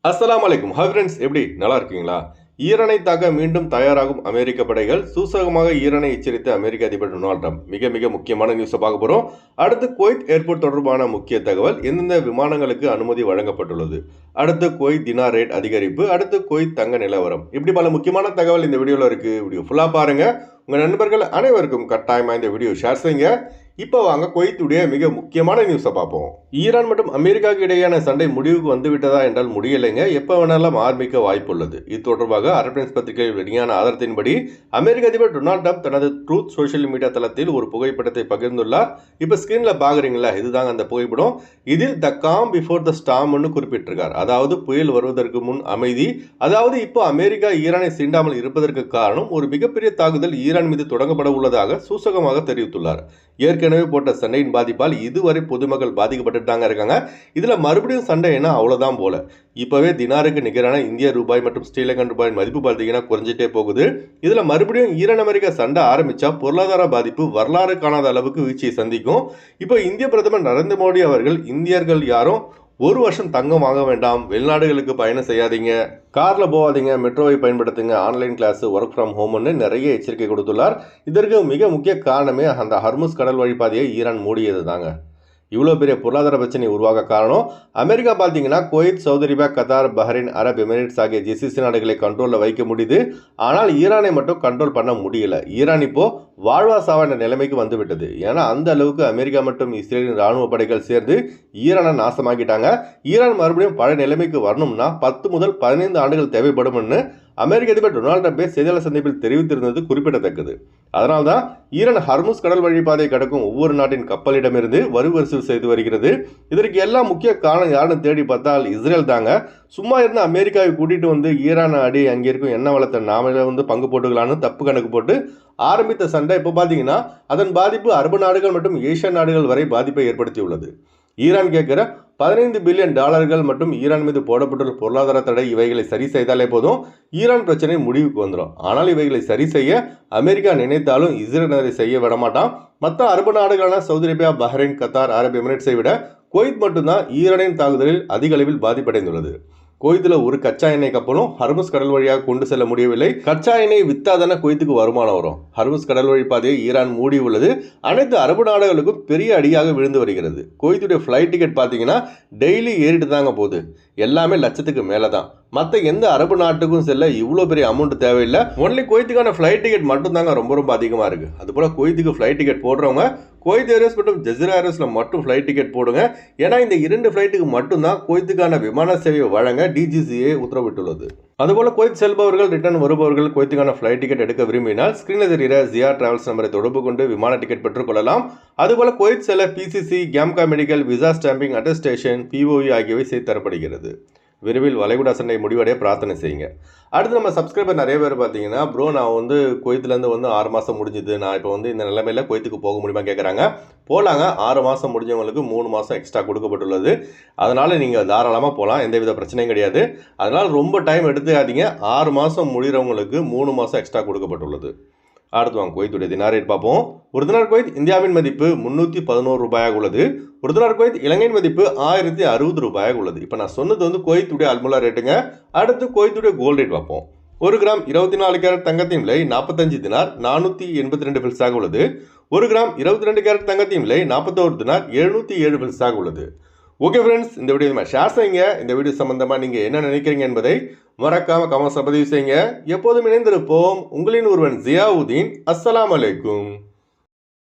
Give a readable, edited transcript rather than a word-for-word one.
அஸ்ஸலாமு அலைக்கும். Hi friends, எப்படி நல்லா இருக்கீங்களா? ஈரானை தாக்க மீண்டும் தயாராகும் அமெரிக்க படைகள். சூசகமாக ஈரானை எச்சரித்த அமெரிக்க அதிபர் டொனால்ட் ட்ரம்ப். மிக மிக முக்கியமான நியூஸை பார்க்க போகிறோம். அடுத்து குவைத் ஏர்போர்ட் தொடர்பான முக்கிய தகவல். எந்தெந்த விமானங்களுக்கு அனுமதி வழங்கப்பட்டுள்ளது. அடுத்து குவைத் தினார் ரேட் அதிகரிப்பு. அடுத்து குவைத் தங்க நிலவரம். இப்படி பல முக்கியமான தகவல் இந்த வீடியோவில் இருக்குது. வீடியோ ஃபுல்லாக பாருங்கள். உங்கள் நண்பர்கள் அனைவருக்கும் கட்டாயமாக இந்த வீடியோ ஷேர் செய்யுங்க. இப்போ வாங்க குவைத்துடைய மிக முக்கியமான நியூஸை பார்ப்போம். ஈரான் மற்றும் அமெரிக்காவுக்கு இடையேயான சண்டை முடிவுக்கு வந்துவிட்டதா என்றால் முடியலைங்க. எப்போ வேணாலும் ஆரம்பிக்க வாய்ப்புள்ளது. இது தொடர்பாக அரபு டைம்ஸ் பத்திரிகையில் வெளியான ஆதாரத்தின்படி அமெரிக்க அதிபர் டொனால்ட் ட்ரம்ப் தனது ட்ரூத் சோஷியல் மீடியா தளத்தில் ஒரு புகைப்படத்தை பகிர்ந்துள்ளார். இப்போ ஸ்கிரீனில் பார்க்குறீங்களா, இதுதாங்க அந்த புகைப்படம். இதில் த காம் பிஃபோர் த ஸ்டாம்னு குறிப்பிட்டிருக்கார். அதாவது புயல் வருவதற்கு முன் அமைதி. அதாவது இப்போ அமெரிக்கா ஈரானை சீண்டாமல் இருப்பதற்கு காரணம் ஒரு மிகப்பெரிய தாக்குதல் ஈரான் மீது தொடங்கப்பட உள்ளதாக சூசகமாக தெரிவித்துள்ளார். ஏற்கனவே போட்ட சண்டையின் பாதிப்பால் இதுவரை பொதுமக்கள் பாதிக்கப்பட்டு தாங்க இருக்காங்க. இதுல மறுபடியும் சண்டை என்ன அவ்வளவுதான் போல. இப்பவே தினாருக்கு நிகரான இந்திய ரூபாய் மற்றும் ஸ்ரீலங்கன் ரூபாய் மதிப்பு பார்த்தீங்கன்னா குறைஞ்சிட்டே போகுது. இதுல மறுபடியும் ஈரான் அமெரிக்கா சண்டை ஆரம்பிச்சா பொருளாதார பாதிப்பு வரலாறு காணாத அளவுக்கு வீழ்ச்சியை சந்திக்கும். இப்போ இந்திய பிரதமர் நரேந்திர மோடி அவர்கள் இந்தியர்கள் யாரும் ஒரு வருஷம் தங்கம் வாங்க வேண்டாம், வெளிநாடுகளுக்கு பயணம் செய்யாதீங்க, காரில் போகாதீங்க, மெட்ரோவை பயன்படுத்துங்க, ஆன்லைன் கிளாஸ், ஒர்க் ஃப்ரம் ஹோம்னு நிறைய எச்சரிக்கை கொடுத்துள்ளார். இதற்கு மிக முக்கிய காரணமே அந்த ஹர்முஸ் கடல் வழிபாதையை ஈரான் மூடியது தாங்க. இவ்வளோ பெரிய பொருளாதார பிரச்சனை உருவாக காரணம் அமெரிக்கா பார்த்தீங்கன்னா Kuwait, Saudi Arabia, Qatar, Bahrain, Arab Emirates ஆகிய ஜிசிசி நாடுகளை கண்ட்ரோலில் வைக்க முடியுது. ஆனால் ஈரானை மட்டும் கண்ட்ரோல் பண்ண முடியல. ஈரான் இப்போ வாழ்வா சாவான நிலைமைக்கு வந்து விட்டது. ஏன்னா அந்த அளவுக்கு அமெரிக்கா மற்றும் இஸ்ரேலின் ராணுவ படைகள் சேர்ந்து ஈரானை நாசமாக்கிட்டாங்க. ஈரான் மறுபடியும் பழைய நிலைமைக்கு வரணும்னா 10 முதல் 15 ஆண்டுகள் தேவைப்படும்னு அமெரிக்க அதிபர் டொனால்ட் ட்ரம்ப் செய்தியாளர் சந்திப்பில் தெரிவித்திருந்தது குறிப்பிடத்தக்கது. அதனால்தான் ஈரான் ஹர்முஸ் கடல் வழிபாதை கடக்கும் ஒவ்வொரு நாட்டின் கப்பலிடமிருந்து வரிவரிசல் செய்து வருகிறது. இதற்கு எல்லாம் முக்கிய காரணம் யாருன்னு தேடி பார்த்தால் இஸ்ரேல் தாங்க. சும்மா இருந்த அமெரிக்காவை கூட்டிட்டு வந்து ஈரான் அடி அங்கே இருக்கும் எண்ணெய் வளத்தை நாமளே வந்து பங்கு போட்டுக்கலான்னு தப்பு கணக்கு போட்டு ஆரம்பித்த சண்டை இப்போ பார்த்தீங்கன்னா அதன் பாதிப்பு அரபு நாடுகள் மற்றும் ஏசிய நாடுகள் வரை பாதிப்பை ஏற்படுத்தியுள்ளது. ஈரான் கேட்கிற 15 பில்லியன் டாலர்கள் மற்றும் ஈரான் மீது போடப்பட்டுள்ள பொருளாதார தடை இவைகளை சரி செய்தாலே போதும் ஈரான் பிரச்சனை முடிவுக்கு வந்துடும். ஆனால் இவைகளை சரி செய்ய அமெரிக்கா நினைத்தாலும் இஸ்ரேல் அதை செய்ய விடமாட்டான். மற்ற அரபு நாடுகளான Saudi Arabia, Bahrain, Qatar, Arab எமிரேட்ஸை விட குவைத் மட்டும்தான் ஈரானின் தாக்குதலில் அதிக அளவில் பாதிப்படைந்துள்ளது. குவைத்தில் ஒரு கச்சா எண்ணெய் கப்பலும் ஹர்முஸ் கடல் வழியாக கொண்டு செல்ல முடியவில்லை. கச்சா எண்ணெய் வித்தாதான குவைத்துக்கு வருமானம் வரும். ஹர்முஸ் கடல் வழி பாதையை ஈரான் மூடி உள்ளது. அனைத்து அரபு நாடுகளுக்கும் பெரிய அடியாக விழுந்து வருகிறது. குவைத்துடைய ஃப்ளைட் டிக்கெட் பார்த்தீங்கன்னா டெய்லி ஏறிட்டு தாங்க போகுது. எல்லாமே லட்சத்துக்கு மேலே தான். மற்ற எந்த அரபு நாட்டுக்கும் செல்ல இவ்வளோ பெரிய அமௌண்ட் தேவையில்லை. ஒன்லி குவைத்துக்கான ஃப்ளைட் டிக்கெட் மட்டும் தாங்க ரொம்ப ரொம்ப அதிகமாக இருக்குது. அதுபோல் குவைத்துக்கு ஃப்ளைட் டிக்கெட் போடுறவங்க குவைத் ஏர்வேஸ் மற்றும் ஜெசிரா ஏர்வேஸில் மட்டும் ஃப்ளைட் டிக்கெட் போடுங்க. ஏன்னா இந்த 2 ஃப்ளைட்டுக்கு மட்டும்தான் குவைத்துக்கான விமான சேவையை வழங்க டிஜிசிஏ உத்தரவிட்டுள்ளது. அதுபோல் குவைத் செல்பவர்கள், ரிட்டர்ன் வருபவர்கள் குவைத்துக்கான ஃப்ளைட் டிக்கெட் எடுக்க விரும்பினால் ஸ்கிரீனில் தெரிகிற ஜியா டிராவல்ஸ் நம்பரை தொடர்பு கொண்டு விமான டிக்கெட் பெற்றுக்கொள்ளலாம். அதுபோல் குவைத் செல்ல பிசிசி, கேம்கா medical, visa stamping, attestation, POE ஆகியவை செய்து தரப்படுகிறது. விரைவில் வளைகுடா சண்டை முடிவடைய பிரார்த்தனை செய்யுங்க. அடுத்து நம்ம சப்ஸ்கிரைபர் நிறைய பேர் பார்த்தீங்கன்னா, ப்ரோ நான் வந்து குவைத்துலேருந்து 6 மாதம் முடிஞ்சுது, நான் இப்போ இந்த நிலைமையில் குவைத்துக்கு போக முடியுமா கேட்குறாங்க. போகலாங்க. 6 மாதம் முடிஞ்சவங்களுக்கு 3 மாதம் எக்ஸ்ட்ரா கொடுக்கப்பட்டுள்ளது. அதனால் நீங்கள் தாராளமாக போகலாம், எந்தவித பிரச்சனையும் கிடையாது. அதனால் ரொம்ப டைம் எடுத்துக்காதீங்க. 6 மாதம் முடிகிறவங்களுக்கு 3 மாதம் எக்ஸ்ட்ரா கொடுக்கப்பட்டுள்ளது. அடுத்து வாங்க குவைத்துடைய தினார் ரேட் பார்ப்போம். ஒரு தினார் குவைத் இந்தியாவின் மதிப்பு 311 ரூபாயாக உள்ளது. ஒரு தினார் குவைத் இலங்கையின் மதிப்பு 1060 ரூபாயாக உள்ளது. இப்போ நான் சொன்னது குவைத்துடைய அல்முலா ரேட்டுங்க. அடுத்து குவைத்துடைய கோல்டு ரேட் பார்ப்போம். 1 கிராம் 24 கேரட் தங்கத்தின் விலை 45 தினார் 482 பில்ஸாக உள்ளது. 1 கிராம் 22 கேரட் தங்கத்தின் விலை 41 தினார் 707 பில்ஸாக உள்ளது. ஓகே ஃப்ரெண்ட்ஸ், இந்த வீடியோ ஷேர் செய்யுங்க. இந்த வீடியோ சம்பந்தமாக நீங்கள் என்ன நினைக்கிறீங்க என்பதை மறக்காம கமெண்ட்ஸ் பதிவு செய்யுங்க. எப்போதும் இணைந்திருப்போம். உங்களின் ஒருவன் ஜியாவுதீன். அஸ்ஸலாமு அலைக்கும்.